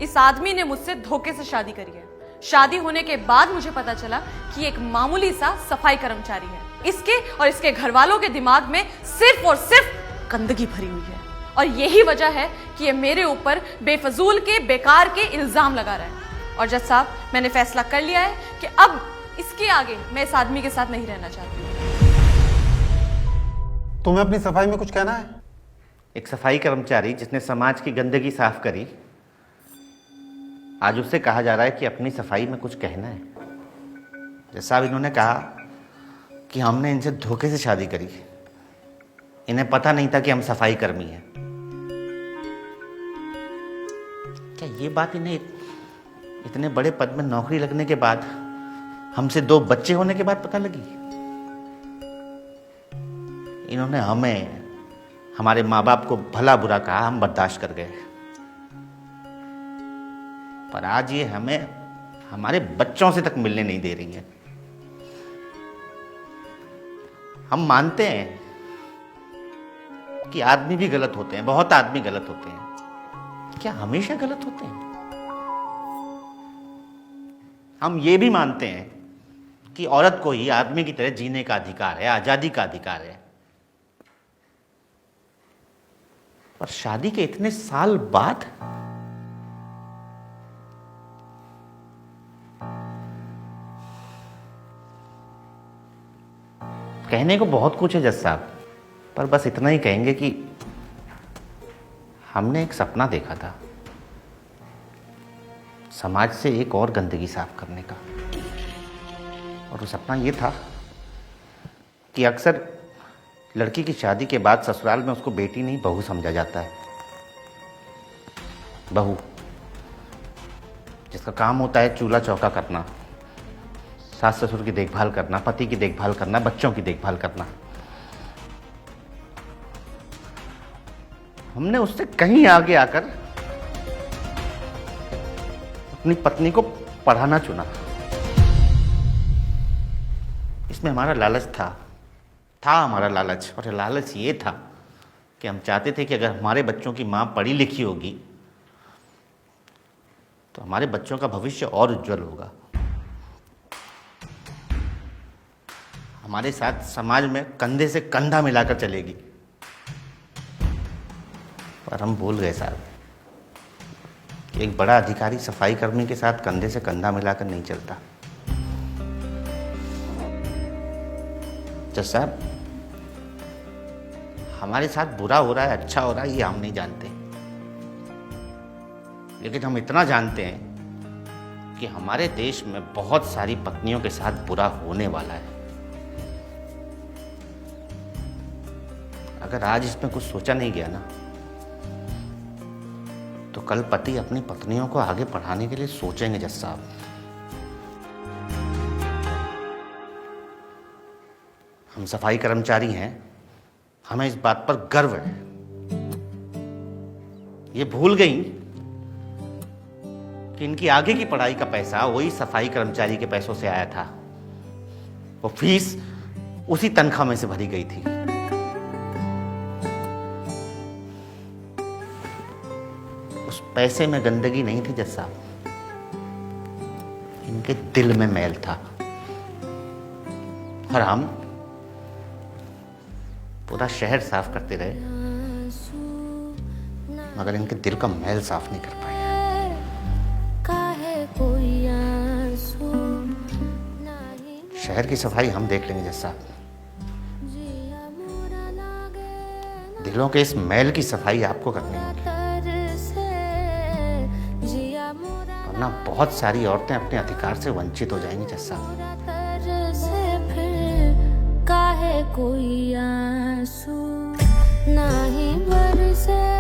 इस आदमी ने मुझसे धोखे से शादी करी है। शादी होने के बाद मुझे पता चला कि एक मामूली सा सफाई कर्मचारी है। इसके और इसके घर वालों के दिमाग में सिर्फ और सिर्फ गंदगी भरी हुई है, और यही वजह है कि ये मेरे ऊपर बेफजूल के बेकार के इल्जाम लगा रहा है। और जज साहब, मैंने फैसला कर लिया है कि अब इसके आगे मैं इस आदमी के साथ नहीं रहना चाहती। तुम्हें अपनी सफाई में कुछ कहना है? एक सफाई कर्मचारी जिसने समाज की गंदगी साफ करी, आज उससे कहा जा रहा है कि अपनी सफाई में कुछ कहना है। जैसा इन्होंने कहा कि हमने इनसे धोखे से शादी करी, इन्हें पता नहीं था कि हम सफाई कर्मी हैं। क्या ये बात इन्हें इतने बड़े पद में नौकरी लगने के बाद, हमसे 2 बच्चे होने के बाद पता लगी? इन्होंने हमें, हमारे माँ बाप को भला बुरा कहा, हम बर्दाश्त कर गए, पर आज ये हमें हमारे बच्चों से तक मिलने नहीं दे रही है। हम मानते हैं कि आदमी भी गलत होते हैं, बहुत आदमी गलत होते हैं। क्या हमेशा गलत होते हैं? हम ये भी मानते हैं कि औरत को ही आदमी की तरह जीने का अधिकार है, आजादी का अधिकार है। पर शादी के इतने साल बाद कहने को बहुत कुछ है जज साहब, पर बस इतना ही कहेंगे कि हमने एक सपना देखा था, समाज से एक और गंदगी साफ करने का। और वो सपना ये था कि अक्सर लड़की की शादी के बाद ससुराल में उसको बेटी नहीं बहू समझा जाता है। बहू जिसका काम होता है चूल्हा चौका करना, सास ससुर की देखभाल करना, पति की देखभाल करना, बच्चों की देखभाल करना। हमने उससे कहीं आगे आकर अपनी पत्नी को पढ़ाना चुना। इसमें हमारा लालच था हमारा लालच। और लालच ये था कि हम चाहते थे कि अगर हमारे बच्चों की माँ पढ़ी लिखी होगी तो हमारे बच्चों का भविष्य और उज्जवल होगा, हमारे साथ समाज में कंधे से कंधा मिलाकर चलेगी। पर हम भूल गए साहब कि एक बड़ा अधिकारी सफाई कर्मी के साथ कंधे से कंधा मिलाकर नहीं चलता। जज साहब, हमारे साथ बुरा हो रहा है, अच्छा हो रहा है, ये हम नहीं जानते, लेकिन हम इतना जानते हैं कि हमारे देश में बहुत सारी पत्नियों के साथ बुरा होने वाला है। अगर आज इसमें कुछ सोचा नहीं गया ना, तो कल पति अपनी पत्नियों को आगे पढ़ाने के लिए सोचेंगे जज साहब। हम सफाई कर्मचारी हैं, हमें इस बात पर गर्व है। ये भूल गई कि इनकी आगे की पढ़ाई का पैसा वही सफाई कर्मचारी के पैसों से आया था। वो फीस उसी तनख्वाह में से भरी गई थी। उस पैसे में गंदगी नहीं थी जज साहब, इनके दिल में मैल था। और हम पूरा शहर साफ करते रहे, मगर इनके दिल का मैल साफ नहीं कर पाए। शहर की सफाई हम देख लेंगे जज साहब, दिलों के इस मैल की सफाई आपको करनी होगी, वरना बहुत सारी औरतें अपने अधिकार से वंचित हो जाएंगी जज साहब। काहे कोई आंसू नहीं बरसे।